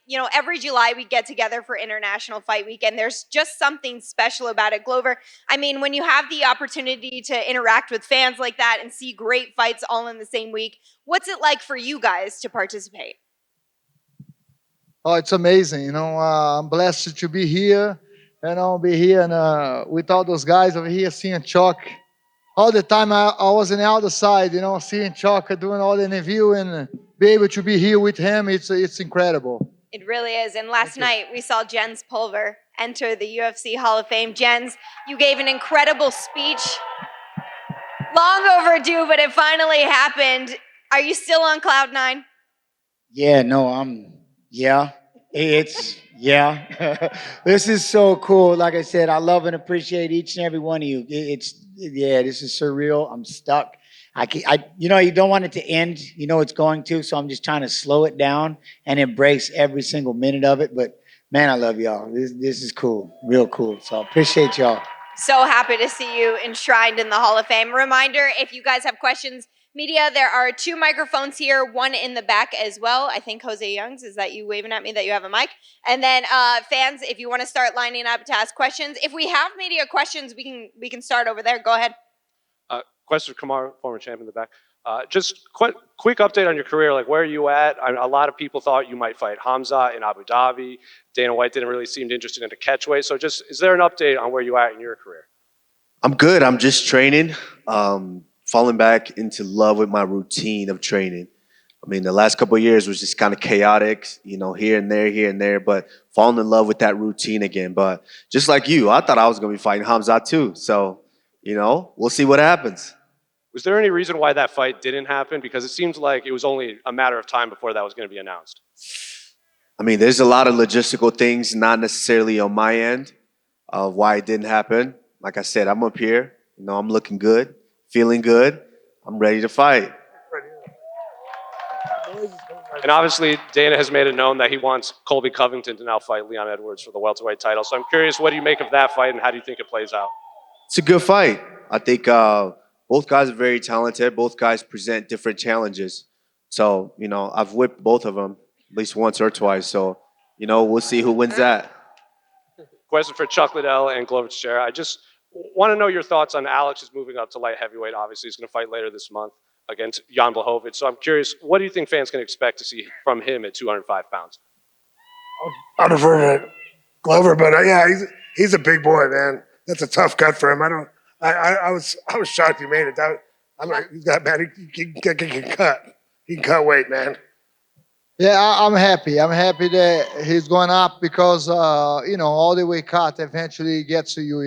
You know, every July we get together for International Fight Week, and there's just something special about it. Glover, I mean, when you have the opportunity to interact with fans like that and see great fights all in the same week, what's it like for you guys to participate? Oh, it's amazing. I'm blessed to be here. Be here and with all those guys over here, seeing Chuck. All the time I was on the other side, seeing Chuck doing all the interview and be able to be here with him. It's incredible. It really is. And last night we saw Jens Pulver enter the UFC Hall of Fame. Jens, you gave an incredible speech. Long overdue, but it finally happened. Are you still on cloud nine? Yeah, no, yeah, yeah. This is so cool. Like I said, I love and appreciate each and every one of you. Yeah, this is surreal. I'm stuck. You don't want it to end. You know it's going to, so I'm just trying to slow it down and embrace every single minute of it. But man, I love y'all. This is cool, real cool. So I appreciate y'all. So happy to see you enshrined in the Hall of Fame. Reminder, if you guys have questions, media, there are 2 microphones here, one in the back as well. I think Jose Youngs, is that you waving at me that you have a mic? And then fans, if you want to start lining up to ask questions. If we have media questions, we can start over there. Go ahead. Question for Kamaru, former champion in the back. Just quick update on your career. Like, where are you at? A lot of people thought you might fight Hamza in Abu Dhabi. Dana White didn't really seem interested in the catchweight. So just, is there an update on where you at in your career? I'm good. I'm just training, falling back into love with my routine of training. I mean, the last couple of years was just kind of chaotic, here and there, but falling in love with that routine again. But just like you, I thought I was going to be fighting Hamza too. So, we'll see what happens. Was there any reason why that fight didn't happen? Because it seems like it was only a matter of time before that was going to be announced. I mean, there's a lot of logistical things, not necessarily on my end, of why it didn't happen. Like I said, I'm up here. I'm looking good, feeling good. I'm ready to fight. And obviously, Dana has made it known that he wants Colby Covington to now fight Leon Edwards for the welterweight title. So I'm curious, what do you make of that fight, and how do you think it plays out? It's a good fight. I think both guys are very talented. Both guys present different challenges. So, I've whipped both of them at least once or twice. So, we'll see who wins that. Question for Chuck Liddell and Glover Teixeira. I just want to know your thoughts on Alex is moving up to light heavyweight. Obviously, he's going to fight later this month against Jan Blachowicz. So I'm curious, what do you think fans can expect to see from him at 205 pounds? I'll defer to Glover, but yeah, he's a big boy, man. That's a tough cut for him. I was shocked he made it. He's got man. He can cut. He can cut weight, man. Yeah, I'm happy. I'm happy that he's going up because all the way cut eventually gets to you,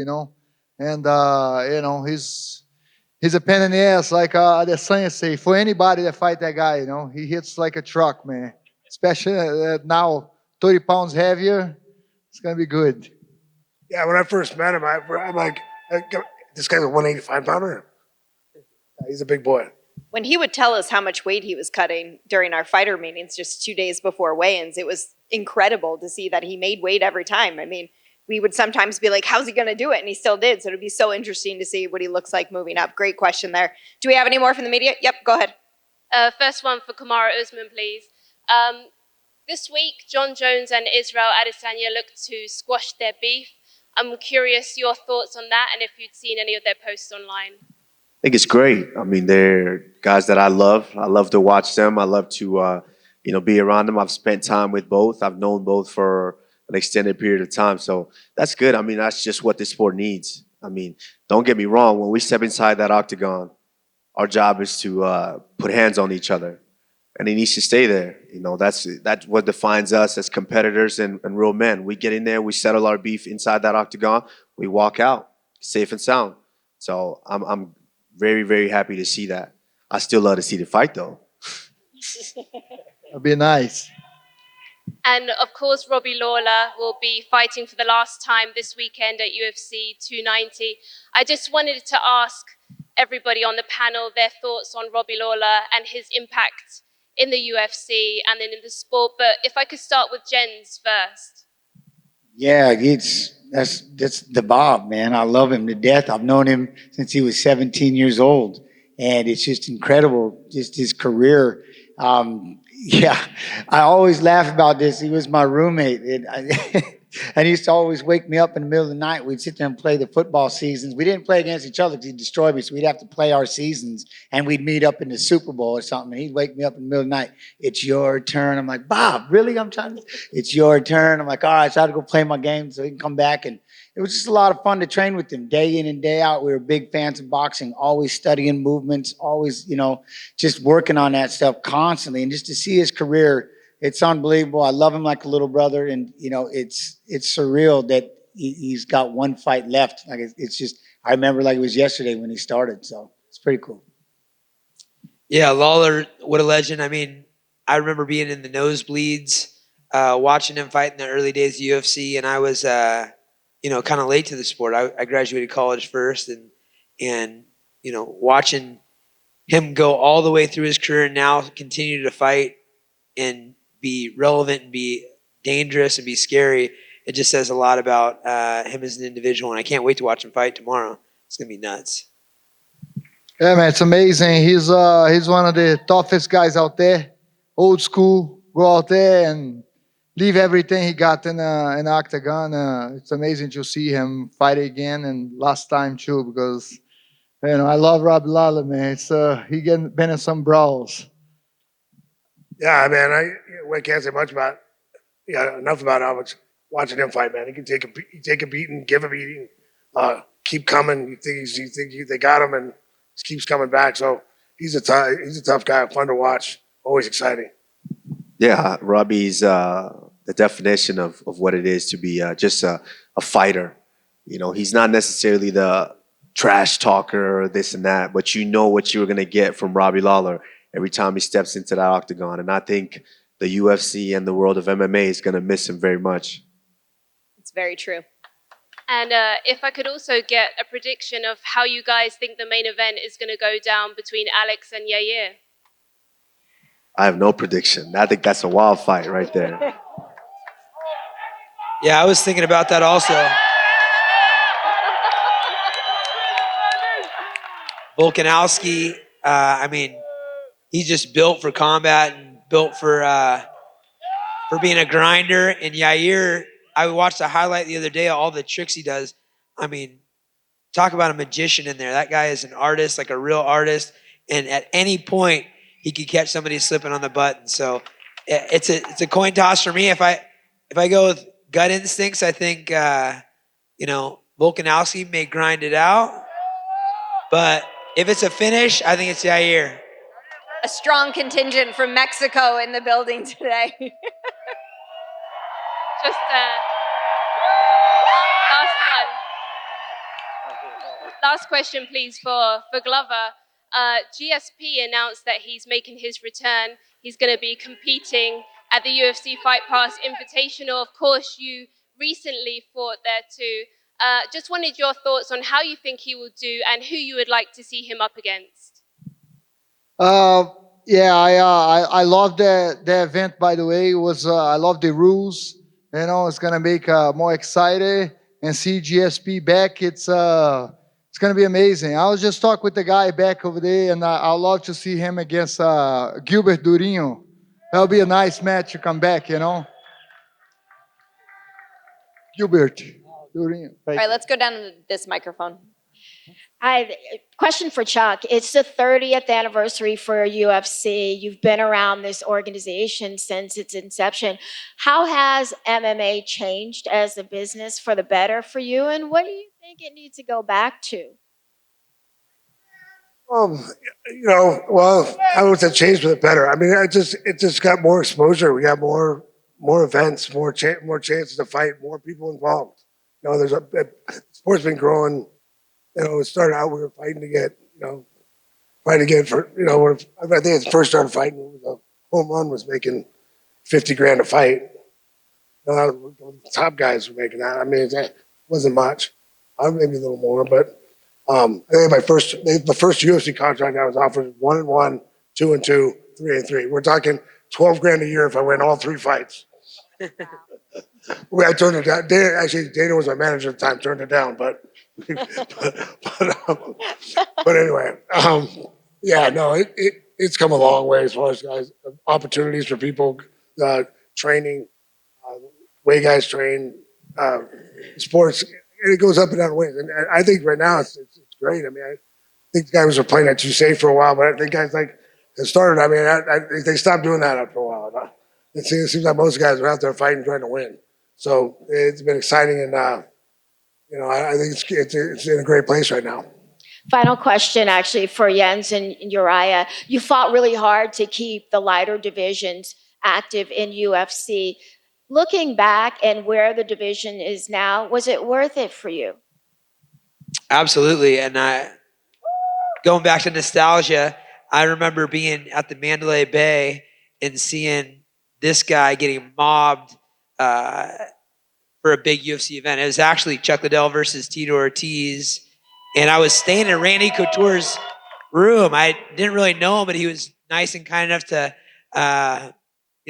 and he's a pain in the ass, like the Sanya say. For anybody that fight that guy, he hits like a truck, man. Especially now, 30 pounds heavier. It's gonna be good. Yeah, when I first met him, I'm like, this guy's a 185 pounder. He's a big boy. When he would tell us how much weight he was cutting during our fighter meetings just 2 days before weigh-ins, it was incredible to see that he made weight every time. I mean, we would sometimes be like, how's he going to do it? And he still did. So it'd be so interesting to see what he looks like moving up. Great question there. Do we have any more from the media? Yep, go ahead. First one for Kamaru Usman, please. This week, John Jones and Israel Adesanya looked to squash their beef. I'm curious your thoughts on that and if you'd seen any of their posts online. I think it's great. I mean, they're guys that I love. I love to watch them. I love to, be around them. I've spent time with both. I've known both for an extended period of time. So that's good. I mean, that's just what this sport needs. I mean, don't get me wrong. When we step inside that octagon, our job is to put hands on each other. And it needs to stay there. That's what defines us as competitors and real men. We get in there, we settle our beef inside that octagon, we walk out safe and sound. So I'm very, very happy to see that. I still love to see the fight, though. It'd be nice. And of course, Robbie Lawler will be fighting for the last time this weekend at UFC 290. I just wanted to ask everybody on the panel their thoughts on Robbie Lawler and his impact in the UFC and then in the sport. But if I could start with Jens first. Yeah, that's the Bob, man. I love him to death. I've known him since he was 17 years old. And it's just incredible, just his career. Yeah, I always laugh about this. He was my roommate, and he used to always wake me up in the middle of the night. We'd sit there and play the football seasons. We didn't play against each other because he'd destroy me, so we'd have to play our seasons, and we'd meet up in the Super Bowl or something. And he'd wake me up in the middle of the night. It's your turn. I'm like, Bob, really? I'm trying to. It's your turn. I'm like, all right, so I had to go play my game so he can come back. And it was just a lot of fun to train with him day in and day out. We were big fans of boxing, always studying movements, always, just working on that stuff constantly. And just to see his career, it's unbelievable. I love him like a little brother. And, it's surreal that he's got one fight left. Like it's just, I remember like it was yesterday when he started. So it's pretty cool. Yeah, Lawler, what a legend. I mean, I remember being in the nosebleeds, watching him fight in the early days of UFC, and I was, kind of late to the sport. I graduated college first, and watching him go all the way through his career and now continue to fight and be relevant and be dangerous and be scary. It just says a lot about him as an individual, and I can't wait to watch him fight tomorrow. It's gonna be nuts. Yeah, man, it's amazing. He's one of the toughest guys out there. Old school, go out there and leave everything he got in an octagon. It's amazing to see him fight again and last time too, because I love Rob Lawler, man. It's he been in some brawls. Yeah, man. I can't say much about. Yeah, enough about how much watching him fight, man. He can take a beating, give a beating, keep coming. You think they got him, and just keeps coming back. So he's a tough guy, fun to watch, always exciting. Yeah, Robbie's the definition of what it is to be just a fighter. He's not necessarily the trash talker or this and that, but you know what you're going to get from Robbie Lawler every time he steps into that octagon. And I think the UFC and the world of MMA is going to miss him very much. It's very true. And if I could also get a prediction of how you guys think the main event is going to go down between Alex and Yair. I have no prediction. I think that's a wild fight right there. Yeah, I was thinking about that also. Volkanovski, he's just built for combat and built for being a grinder. And Yair, I watched a highlight the other day of all the tricks he does. I mean, talk about a magician in there. That guy is an artist, like a real artist. And at any point, he could catch somebody slipping on the button. So it's a coin toss for me. If I go with gut instincts, I think Volkanovski may grind it out. But if it's a finish, I think it's Yair. A strong contingent from Mexico in the building today. Just last one. Last question, please, for Glover. GSP announced that he's making his return. He's going to be competing at the UFC Fight Pass Invitational. Of course, you recently fought there too. Just wanted your thoughts on how you think he will do and who you would like to see him up against. Yeah, I love the event. By the way, I love the rules. It's gonna make more excited and see GSP back. It's gonna be amazing. I was just talking with the guy back over there, and I'd love to see him against Gilbert Durinho. That'll be a nice match to come back. Gilbert Durinho. All right, let's go down to this microphone. Hi, question for Chuck. It's the 30th anniversary for UFC. You've been around this organization since its inception. How has MMA changed as a business for the better for you, and what do you think it needs to go back to? I would say change for the better. I mean, it just got more exposure. We got more events, more chances to fight, more people involved. Sport's been growing. It started out we were fighting to get for I think it first started fighting. The home run was making $50,000 a fight. The top guys were making that. I mean, that wasn't much. Maybe a little more, but I think the first UFC contract I was offered 1-1, 2-2, 3-3. We're talking $12,000 a year if I win all three fights. I turned it down. Dana was my manager at the time. Turned it down, but anyway, it's come a long way as far as guys opportunities for people training, way guys train, sports. And it goes up and down ways. And I think right now it's great. I mean, I think guys were playing at too safe for a while, but I think guys like it started. I mean, they stopped doing that after a while. It seems like most guys are out there fighting, trying to win. So it's been exciting, and I think it's in a great place right now. Final question, actually, for Jens and Urijah. You fought really hard to keep the lighter divisions active in UFC. Looking back and where the division is now, was it worth it for you? Absolutely. And going back to nostalgia, I remember being at the Mandalay Bay and seeing this guy getting mobbed for a big UFC event. It was actually Chuck Liddell versus Tito Ortiz. And I was staying in Randy Couture's room. I didn't really know him, but he was nice and kind enough to,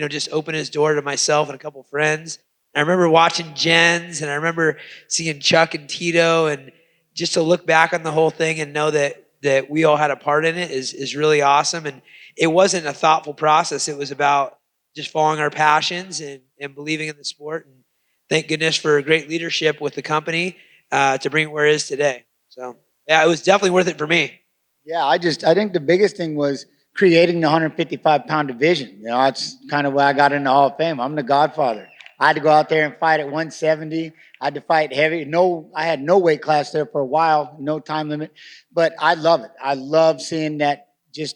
just open his door to myself and a couple friends. I remember watching Jens, and I remember seeing Chuck and Tito, and just to look back on the whole thing and know that we all had a part in it is really awesome. And it wasn't a thoughtful process. It was about just following our passions and believing in the sport. And thank goodness for great leadership with the company to bring it where it is today. So, yeah, it was definitely worth it for me. Yeah, I think the biggest thing was creating the 155-pound division. That's kind of where I got in the Hall of Fame. I'm the godfather. I had to go out there and fight at 170. I had to fight heavy. I had no weight class there for a while, no time limit. But I love it. I love seeing that, just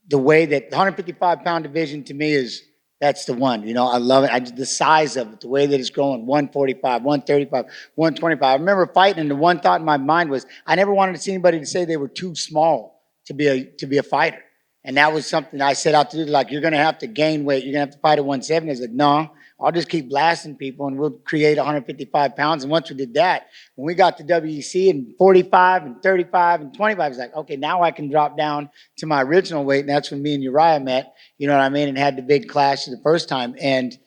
the way that the 155-pound division to me that's the one. I love it. The size of it, the way that it's growing, 145, 135, 125. I remember fighting, and the one thought in my mind was I never wanted to see anybody to say they were too small to be a fighter. And that was something I set out to do. Like, you're going to have to gain weight. You're going to have to fight at 170. I was like, no, I'll just keep blasting people, and we'll create 155 pounds. And once we did that, when we got to WEC and 45 and 35 and 25, it's like, okay, now I can drop down to my original weight. And that's when me and Urijah met, you know what I mean, and had the big clash the first time. And,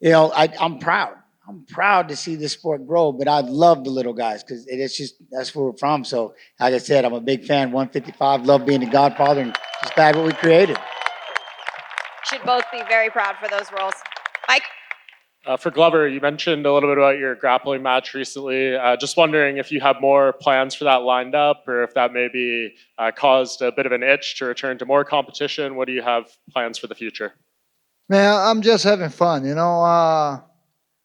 I'm proud. I'm proud to see this sport grow, but I love the little guys because that's where we're from. So, like I said, I'm a big fan. 155, love being the godfather, and just glad what we created. Should both be very proud for those roles. Mike? For Glover, you mentioned a little bit about your grappling match recently. Just wondering if you have more plans for that lined up, or if that maybe caused a bit of an itch to return to more competition. What do you have plans for the future? Man, I'm just having fun,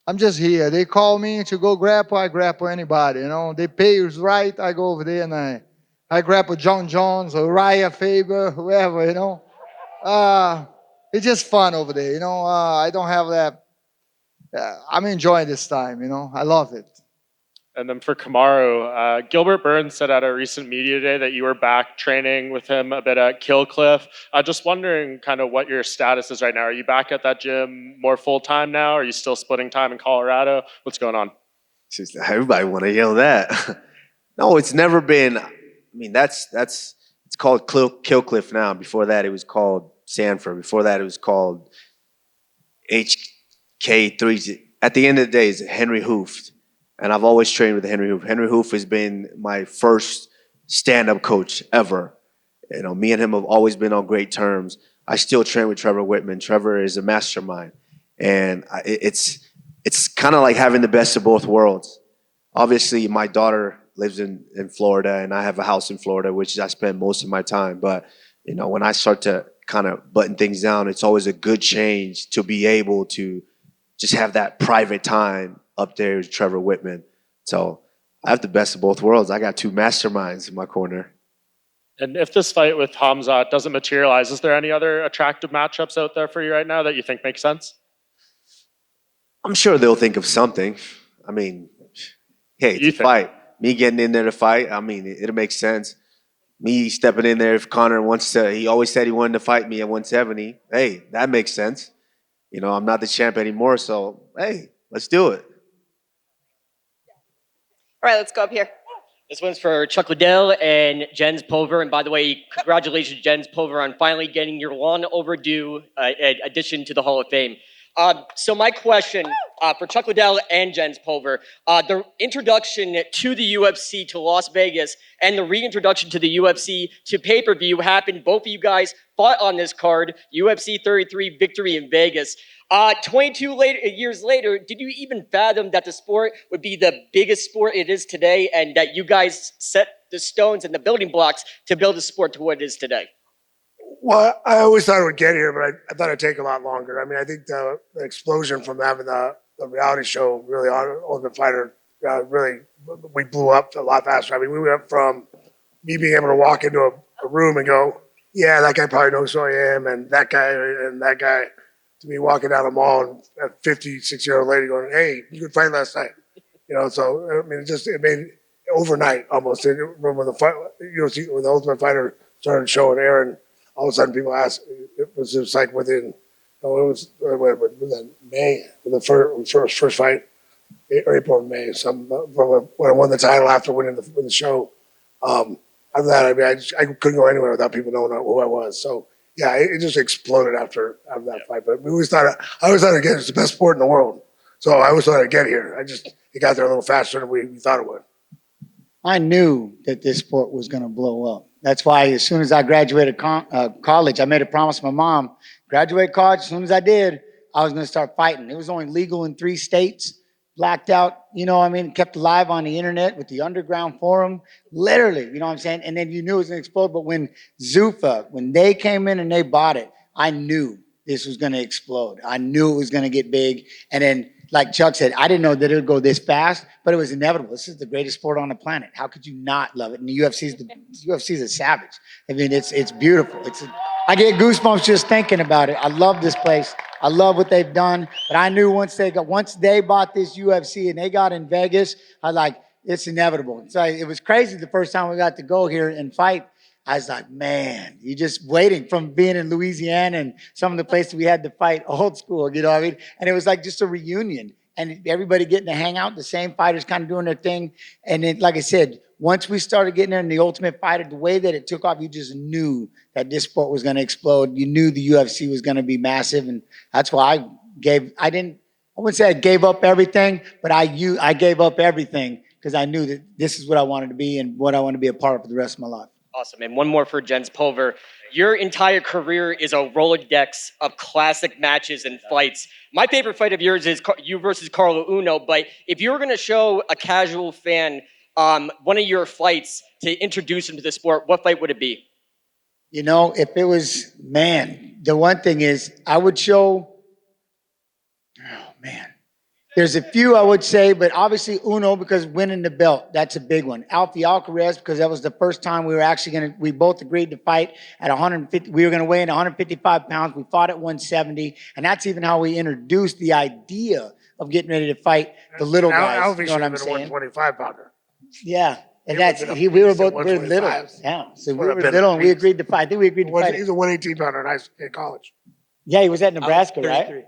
I'm just here. They call me to go grapple, I grapple anybody, They pay us right, I go over there and I grapple John Jones or Urijah Faber, whoever, It's just fun over there, I don't have that. I'm enjoying this time, I love it. And then for Kamaru, Gilbert Burns said at a recent media day that you were back training with him a bit at Killcliff. Just wondering kind of what your status is right now. Are you back at that gym more full-time now? Are you still splitting time in Colorado? What's going on? Everybody want to yell that. No, it's never been. I mean, it's called Killcliff now. Before that, it was called Sanford. Before that, it was called HK3. At the end of the day, it's Henry Hooft. And I've always trained with Henry Hoof. Henry Hoof has been my first stand-up coach ever. Me and him have always been on great terms. I still train with Trevor Whitman. Trevor is a mastermind. And it's kind of like having the best of both worlds. Obviously, my daughter lives in Florida, and I have a house in Florida, which I spend most of my time. But, when I start to kind of button things down, it's always a good change to be able to just have that private time up there with Trevor Whitman. So I have the best of both worlds. I got two masterminds in my corner. And if this fight with Hamzat doesn't materialize, is there any other attractive matchups out there for you right now that you think make sense? I'm sure they'll think of something. I mean, hey, it's a fight. Me getting in there to fight, I mean, it'll make sense. Me stepping in there if Conor wants to, he always said he wanted to fight me at 170. Hey, that makes sense. I'm not the champ anymore, so hey, let's do it. All right, let's go up here. This one's for Chuck Liddell and Jens Pulver. And by the way, congratulations, Jens Pulver, on finally getting your long overdue addition to the Hall of Fame. So my question for Chuck Liddell and Jens Pulver, the introduction to the UFC to Las Vegas and the reintroduction to the UFC to pay-per-view happened. Both of you guys fought on this card, UFC 33 victory in Vegas. 22 years later, did you even fathom that the sport would be the biggest sport it is today and that you guys set the stones and the building blocks to build the sport to what it is today? Well, I always thought it would get here, but I thought it'd take a lot longer. I mean, I think the explosion from having the reality show, really, Ultimate Fighter, really, we blew up a lot faster. I mean, we went from me being able to walk into a room and go, yeah, that guy probably knows who I am, and that guy, to me walking down the mall and a 56-year-old lady going, hey, you could fight last night. You know, so, I mean, it made overnight almost. When the fight, when the Ultimate Fighter started showing Aaron, all of a sudden people asked, it was just like within, it was May, when the first fight, or April and May, when I won the title after winning the show. After that, I mean, I couldn't go anywhere without people knowing who I was. So yeah, it just exploded after that fight. But I always thought again, it's the best sport in the world. So I always thought I'd get here. It got there a little faster than we thought it would. I knew that this sport was going to blow up. That's why as soon as I graduated college, I made a promise to my mom, graduate college, as soon as I did, I was going to start fighting. It was only legal in 3 states, blacked out, kept alive on the internet with the underground forum, literally, you know what I'm saying? And then you knew it was going to explode. But when Zuffa, when they came in and they bought it, I knew this was going to explode. I knew it was going to get big. And then, like Chuck said, I didn't know that it would go this fast, but it was inevitable. This is the greatest sport on the planet. How could you not love it? And the UFC's a savage. I mean, it's beautiful. I get goosebumps just thinking about it. I love this place. I love what they've done. But I knew once they bought this UFC and they got in Vegas, it's inevitable. So it was crazy the first time we got to go here and fight. I was like, man, you just waiting from being in Louisiana and some of the places we had to fight old school, you know what I mean? And it was like just a reunion and everybody getting to hang out, the same fighters kind of doing their thing. And then, like I said, once we started getting there in the Ultimate Fighter, the way that it took off, you just knew that this sport was going to explode. You knew the UFC was going to be massive. And that's why I wouldn't say I gave up everything, but I gave up everything because I knew that this is what I wanted to be and what I want to be a part of for the rest of my life. Awesome. And one more for Jens Pulver. Your entire career is a Rolodex of classic matches and fights. My favorite fight of yours is you versus Carlo Uno. But if you were going to show a casual fan one of your fights to introduce him to the sport, what fight would it be? You know, if it was, the one thing is I would show, there's a few I would say, but obviously Uno because winning the belt, that's a big one. Alfie Alcaraz because that was the first time we both agreed to fight at 150. We were going to weigh in 155 pounds. We fought at 170. And that's even how we introduced the idea of getting ready to fight the little guys. Alfie You know what I'm should have been a saying? 125 pounder. Yeah. And we were little. Yeah. So we were little and we agreed to fight. I think we agreed to fight. He's a 118 pounder in college. Yeah, he was at Nebraska, right?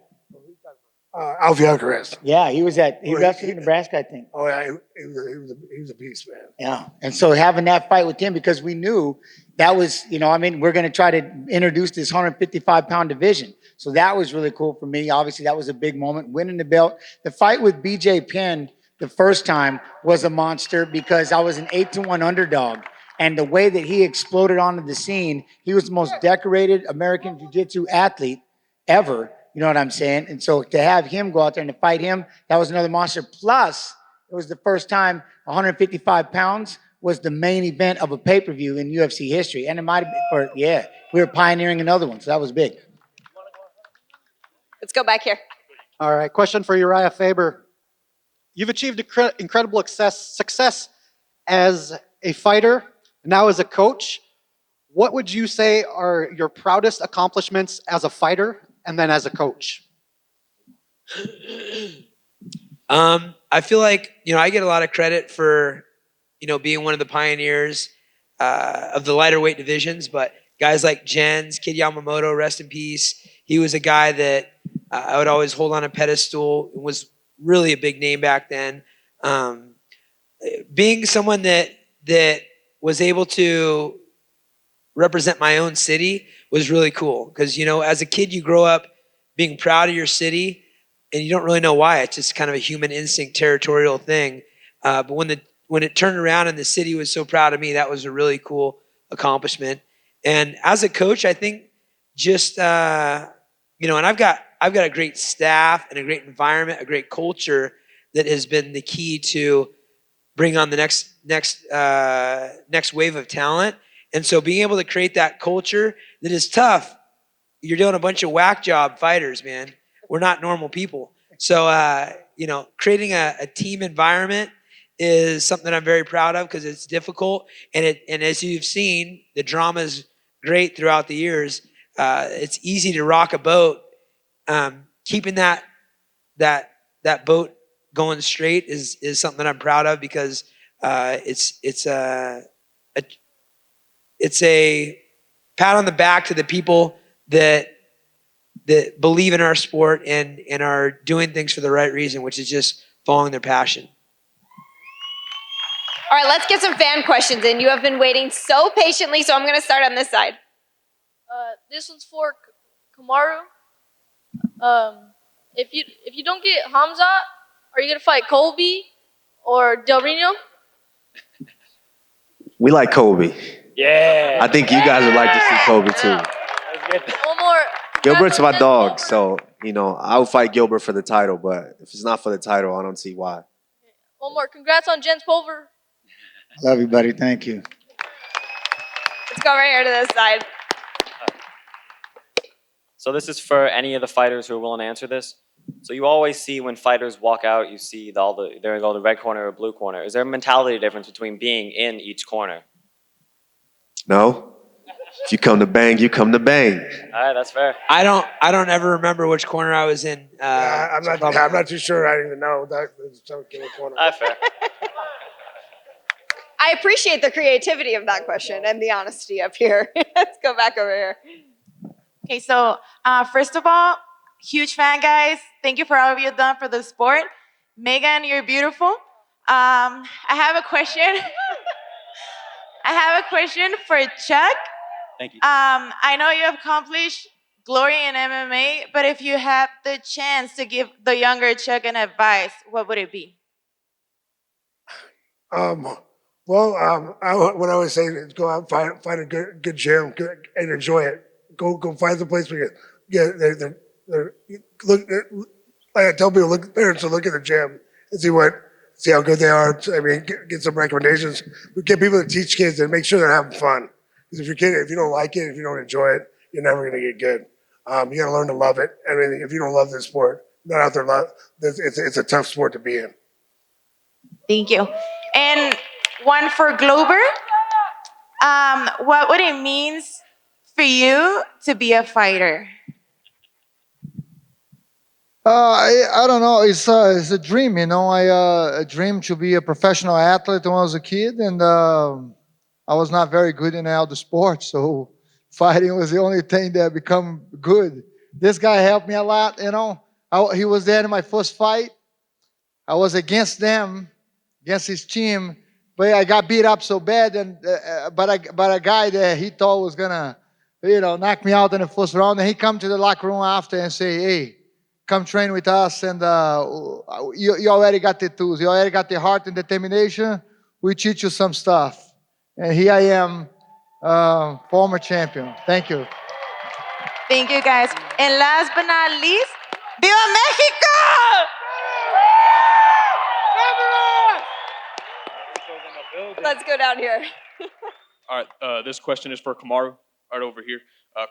Alfie Alcaraz. Yeah, he wrestled in Nebraska, I think. Oh yeah, he was a beast, man. Yeah, and so having that fight with him because we knew that was, we're going to try to introduce this 155-pound division. So that was really cool for me. Obviously, that was a big moment, winning the belt. The fight with BJ Penn the first time was a monster because I was an 8-1 underdog. And the way that he exploded onto the scene, he was the most decorated American Jiu-Jitsu athlete ever. You know what I'm saying? And so to have him go out there and to fight him, that was another monster. Plus, it was the first time 155 pounds was the main event of a pay-per-view in UFC history. And it might have been, we were pioneering another one. So that was big. Let's go back here. All right, question for Urijah Faber. You've achieved incredible success as a fighter, now as a coach. What would you say are your proudest accomplishments as a fighter and then as a coach? I feel like, I get a lot of credit for, being one of the pioneers of the lighter weight divisions, but guys like Jens, Kid Yamamoto, rest in peace. He was a guy that I would always hold on a pedestal. It was really a big name back then. Being someone that was able to represent my own city was really cool because, as a kid, you grow up being proud of your city, and you don't really know why. It's just kind of a human instinct, territorial thing. But when it turned around and the city was so proud of me, that was a really cool accomplishment. And as a coach, I think just and I've got a great staff and a great environment, a great culture that has been the key to bring on the next wave of talent. And so being able to create that culture that is tough, you're doing a bunch of whack job fighters, man. We're not normal people. So, creating a team environment is something I'm very proud of because it's difficult. And as you've seen, the drama is great throughout the years. It's easy to rock a boat. Keeping that boat going straight is something that I'm proud of because it's a pat on the back to the people that believe in our sport and are doing things for the right reason, which is just following their passion. All right, let's get some fan questions in. You have been waiting so patiently, so I'm going to start on this side. This one's for Kamaru. If you don't get Hamza, are you gonna fight Colby or Del Reno? We like Kobe. Yeah. I think you guys would like to see Kobe too. One more. Gilbert's my Congrats on dog, Jens so I would fight Gilbert for the title. But if it's not for the title, I don't see why. One more. Congrats on Jens Pulver. Love you, buddy. Thank you. Let's go right here to this side. So this is for any of the fighters who are willing to answer this. So you always see when fighters walk out, you see they're the red corner or blue corner. Is there a mentality difference between being in each corner? No? If you come to bang, you come to bang. All right, that's fair. I don't ever remember which corner I was in. I'm not too sure. I don't even know. That's fair. I appreciate the creativity of that question and the honesty up here. Let's go back over here. Okay, so first of all, huge fan, guys. Thank you for all you've done for the sport. Megan, you're beautiful. I have a question. I have a question for Chuck. Thank you. I know you have accomplished glory in MMA, but if you have the chance to give the younger Chuck an advice, what would it be? What I always say is go out and find a good gym and enjoy it. Go find the place where you look. Like I tell people, look at the gym and see how good they are. I mean, get some recommendations. We get people to teach kids and make sure they're having fun. Because if you don't like it, if you don't enjoy it, you're never going to get good. You got to learn to love it. I mean, if you don't love this sport, not out there. It's a tough sport to be in. Thank you. And one for Glover. What would it mean for you to be a fighter? I don't know. It's a dream, I dreamed to be a professional athlete when I was a kid, and I was not very good in all the sports, so fighting was the only thing that become good. This guy helped me a lot, he was there in my first fight. I was against his team, but I got beat up so bad, and but a guy that he thought was gonna, knock me out in the first round, and he come to the locker room after and say, "Hey, come train with us, and you already got the tools, you already got the heart and determination. We teach you some stuff." And here I am, former champion. Thank you. Thank you, guys. And last but not least, Viva Mexico! Let's go down here. All right, this question is for Kamaru, right over here.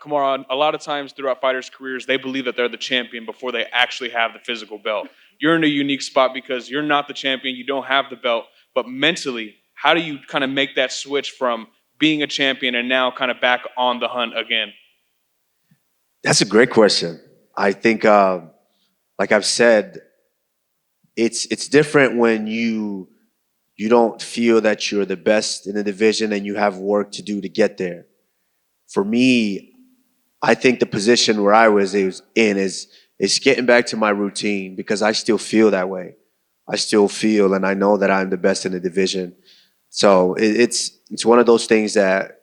Kamaru, a lot of times throughout fighters' careers, they believe that they're the champion before they actually have the physical belt. You're in a unique spot because you're not the champion, you don't have the belt, but mentally, how do you kind of make that switch from being a champion and now kind of back on the hunt again? That's a great question. I think, like I've said, it's different when you don't feel that you're the best in the division and you have work to do to get there. For me, I think the position where I was in is getting back to my routine because I still feel that way. I still feel and I know that I'm the best in the division. So it's one of those things that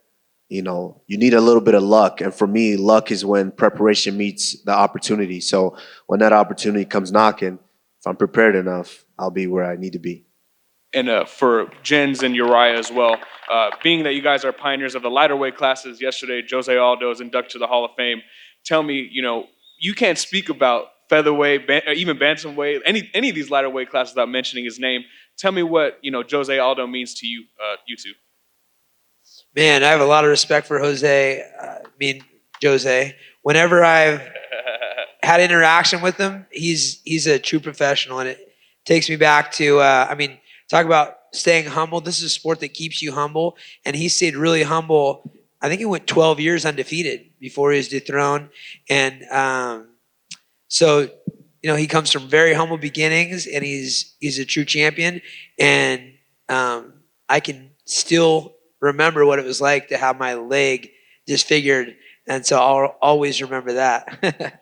you need a little bit of luck. And for me, luck is when preparation meets the opportunity. So when that opportunity comes knocking, if I'm prepared enough, I'll be where I need to be. And for Jens and Uriah as well, being that you guys are pioneers of the lighter weight classes, yesterday Jose Aldo was inducted to the Hall of Fame. Tell me, you can't speak about featherweight, even bantamweight, any of these lighter weight classes without mentioning his name. Tell me what Jose Aldo means to you, you two. Man, I have a lot of respect for Jose. Jose. Whenever I've had interaction with him, he's a true professional, and it takes me back to talk about staying humble. This is a sport that keeps you humble, and he stayed really humble. I think he went 12 years undefeated before he was dethroned, and so he comes from very humble beginnings, and he's a true champion, and I can still remember what it was like to have my leg disfigured, and so I'll always remember that.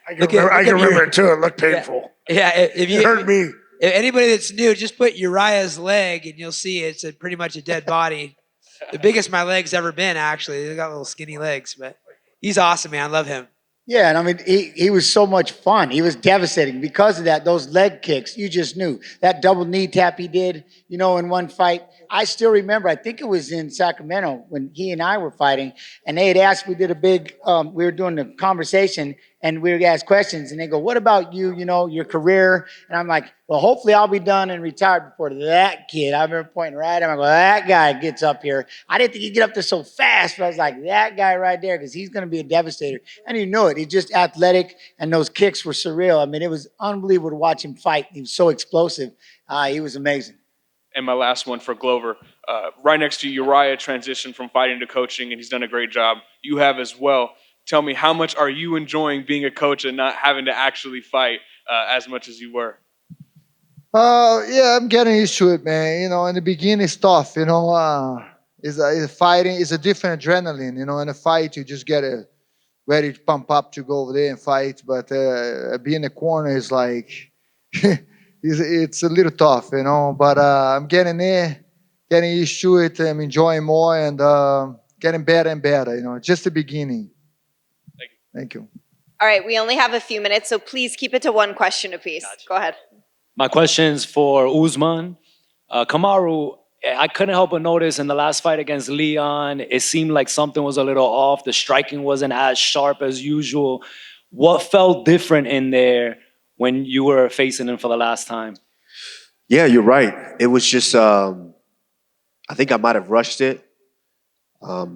I can remember it too. It looked painful. Yeah, It hurt me. If anybody that's new, just put Uriah's leg, and you'll see it's pretty much a dead body. The biggest my leg's ever been, actually. They got little skinny legs, but he's awesome, man. I love him. Yeah, and I mean, he was so much fun. He was devastating. Because of that, those leg kicks, you just knew. That double knee tap he did, in one fight. I still remember, I think it was in Sacramento when he and I were fighting, and they had asked, we did a big, we were doing a conversation, and we were asked questions, and they go, what about you, your career? And I'm like, well, hopefully I'll be done and retired before that kid. I remember pointing right at him. I go, that guy gets up here. I didn't think he'd get up there so fast, but I was like, that guy right there, because he's going to be a devastator. And you know it. He's just athletic, and those kicks were surreal. I mean, it was unbelievable to watch him fight. He was so explosive. He was amazing. And my last one for Glover. Right next to you, Uriah transitioned from fighting to coaching, and he's done a great job. You have as well. Tell me, how much are you enjoying being a coach and not having to actually fight as much as you were? Yeah, I'm getting used to it, man. In the beginning, it's tough. Is fighting is a different adrenaline. In a fight, you just get ready to pump up to go over there and fight. But being in the corner is like it's a little tough, But I'm getting there, getting used to it. I'm enjoying more and getting better and better. Just the beginning. Thank you. All right, we only have a few minutes, so please keep it to one question apiece. Gotcha. Go ahead. My question's for Usman. Kamaru, I couldn't help but notice in the last fight against Leon, it seemed like something was a little off. The striking wasn't as sharp as usual. What felt different in there when you were facing him for the last time? Yeah, you're right. It was just, I think I might have rushed it.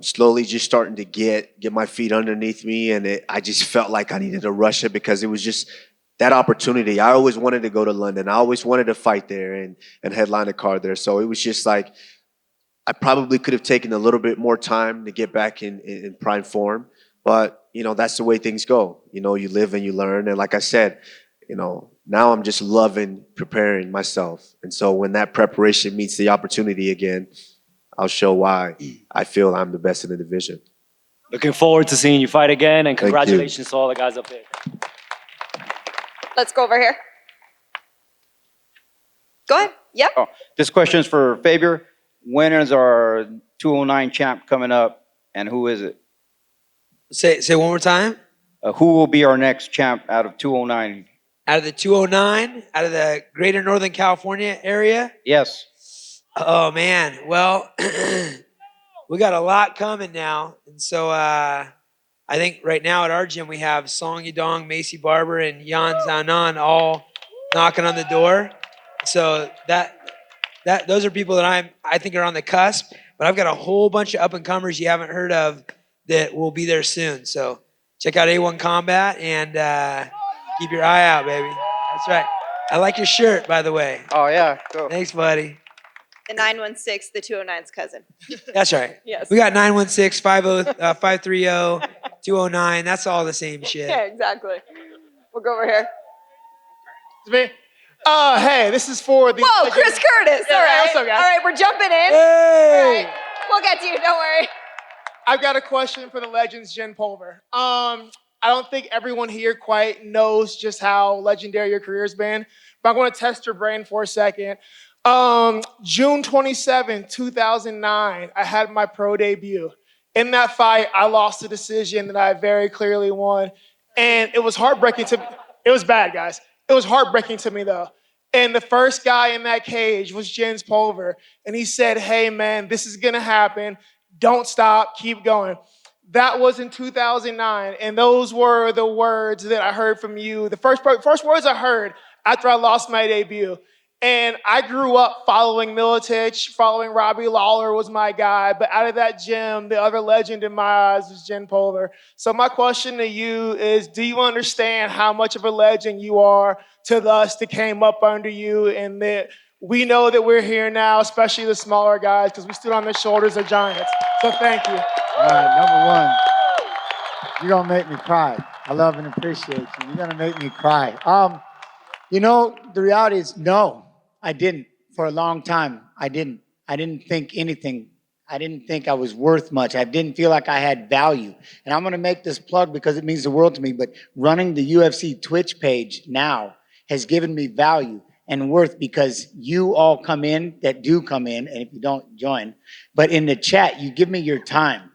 Slowly just starting to get my feet underneath me, and I just felt like I needed to rush it because it was just that opportunity. I always wanted to go to London. I always wanted to fight there and headline a card there. So it was just like I probably could have taken a little bit more time to get back in prime form. But, that's the way things go. You live and you learn. And like I said, now I'm just loving preparing myself. And so when that preparation meets the opportunity again, I'll show why I feel I'm the best in the division. Looking forward to seeing you fight again, and congratulations to all the guys up there. Let's go over here. Go ahead. Yep. Oh, this question is for Faber. When is our 209 champ coming up, and who is it? Say one more time. Who will be our next champ out of 209? Out of the 209, out of the greater Northern California area? Yes. Oh, man. Well, we got a lot coming now. And so I think right now at our gym, we have Song Yudong, Macy Barber, and Yan Zanan all knocking on the door. So those are people that I think are on the cusp. But I've got a whole bunch of up-and-comers you haven't heard of that will be there soon. So check out A1 Combat and keep your eye out, baby. That's right. I like your shirt, by the way. Oh, yeah. Cool. Thanks, buddy. The 916, the 209's cousin. That's right. Yes. We got 916-530-209. That's all the same shit. Yeah, exactly. We'll go over here. It's me. Hey, this is for the. Whoa, Chris Curtis. Yeah, all right. what's up, guys? All right, we're jumping in. Hey. All right. We'll get to you. Don't worry. I've got a question for the legends, Jen Pulver. I don't think everyone here quite knows just how legendary your career's been, but I'm going to test your brain for a second. June 27, 2009, I had my pro debut. In that fight, I lost the decision that I very clearly won. And it was heartbreaking to me. It was bad, guys. It was heartbreaking to me, though. And the first guy in that cage was Jens Pulver. And he said, hey, man, this is going to happen. Don't stop. Keep going. That was in 2009. And those were the words that I heard from you. The first words I heard after I lost my debut. And I grew up following Militich, following Robbie Lawler was my guy. But out of that gym, the other legend in my eyes was Jen Pulver. So my question to you is, do you understand how much of a legend you are to us that came up under you, and that we know that we're here now, especially the smaller guys, because we stood on the shoulders of giants. So thank you. All right, number one, you're gonna make me cry. I love and appreciate you. You're gonna make me cry. You know, the reality is no, I didn't. For a long time, I didn't. I didn't think anything. I didn't think I was worth much. I didn't feel like I had value. And I'm gonna make this plug because it means the world to me, but running the UFC Twitch page now has given me value and worth, because you all come in that do come in, and if you don't, join. But in the chat, you give me your time.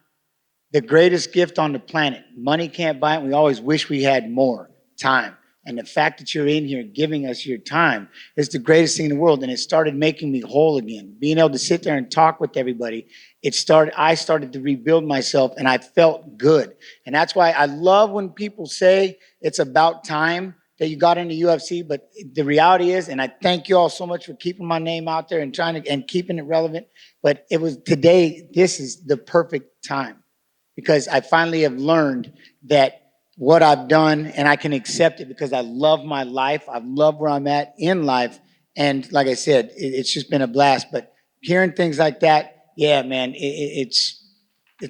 The greatest gift on the planet. Money can't buy it. We always wish we had more time. And the fact that you're in here giving us your time is the greatest thing in the world. And it started making me whole again. Being able to sit there and talk with everybody, I started to rebuild myself, and I felt good. And that's why I love when people say it's about time that you got into UFC. But the reality is, and I thank you all so much for keeping my name out there and and keeping it relevant. But it was today, this is the perfect time, because I finally have learned that what I've done, and I can accept it because I love my life. I love where I'm at in life. And like I said, it's just been a blast. But hearing things like that, yeah, man, it's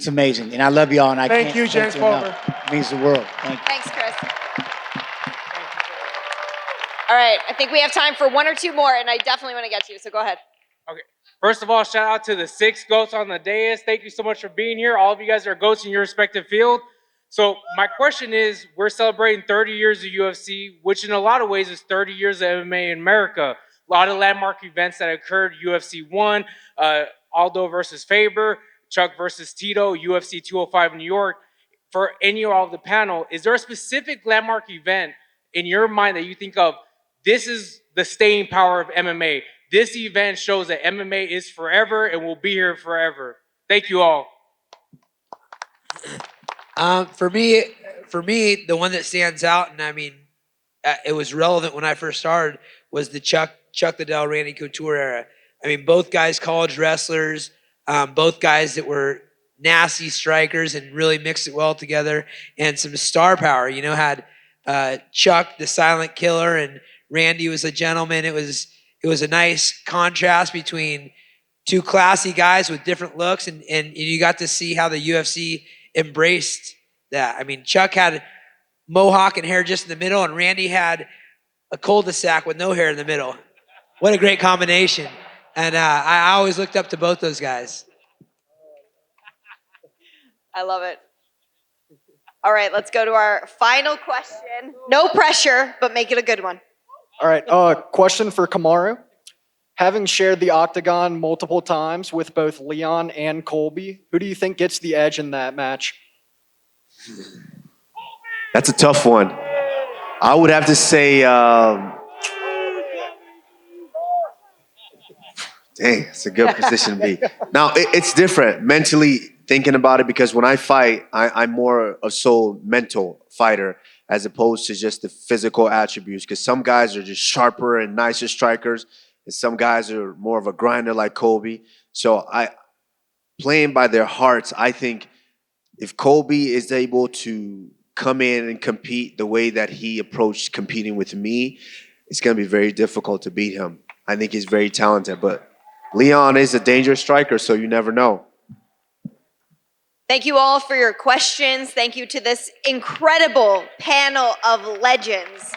amazing. And I love y'all, and I Thank can't you, thank Jens you enough. Pulver. It means the world. Thank you. Thanks, Chris. All right, I think we have time for one or two more, and I definitely want to get to you, so go ahead. Okay. First of all, shout out to the 6 GOATs on the dais. Thank you so much for being here. All of you guys are GOATs in your respective field. So my question is, we're celebrating 30 years of UFC, which in a lot of ways is 30 years of MMA in America. A lot of landmark events that occurred: UFC 1, Aldo versus Faber, Chuck versus Tito, UFC 205 in New York. For any or all of the panel, is there a specific landmark event in your mind that you think of, this is the staying power of MMA? This event shows that MMA is forever and will be here forever. Thank you all. For me, the one that stands out, and I mean, it was relevant when I first started, was the Chuck Liddell, Randy Couture era. I mean, both guys college wrestlers, both guys that were nasty strikers and really mixed it well together, and some star power. You know, had Chuck the silent killer, and Randy was a gentleman. It was a nice contrast between two classy guys with different looks, and you got to see how the UFC embraced that. I mean, Chuck had mohawk and hair just in the middle, and Randy had a cul-de-sac with no hair in the middle. What a great combination. And I always looked up to both those guys. I love it. All right, let's go to our final question. No pressure, but make it a good one. All right, question for Kamaru. Having shared the octagon multiple times with both Leon and Colby, who do you think gets the edge in that match? That's a tough one. I would have to say, dang, it's a good position to be. Now, it's different mentally thinking about it, because when I fight, I'm more a soul mental fighter as opposed to just the physical attributes, because some guys are just sharper and nicer strikers, and some guys are more of a grinder like Colby. So playing by their hearts, I think if Colby is able to come in and compete the way that he approached competing with me, it's going to be very difficult to beat him. I think he's very talented, but Leon is a dangerous striker, so you never know. Thank you all for your questions. Thank you to this incredible panel of legends.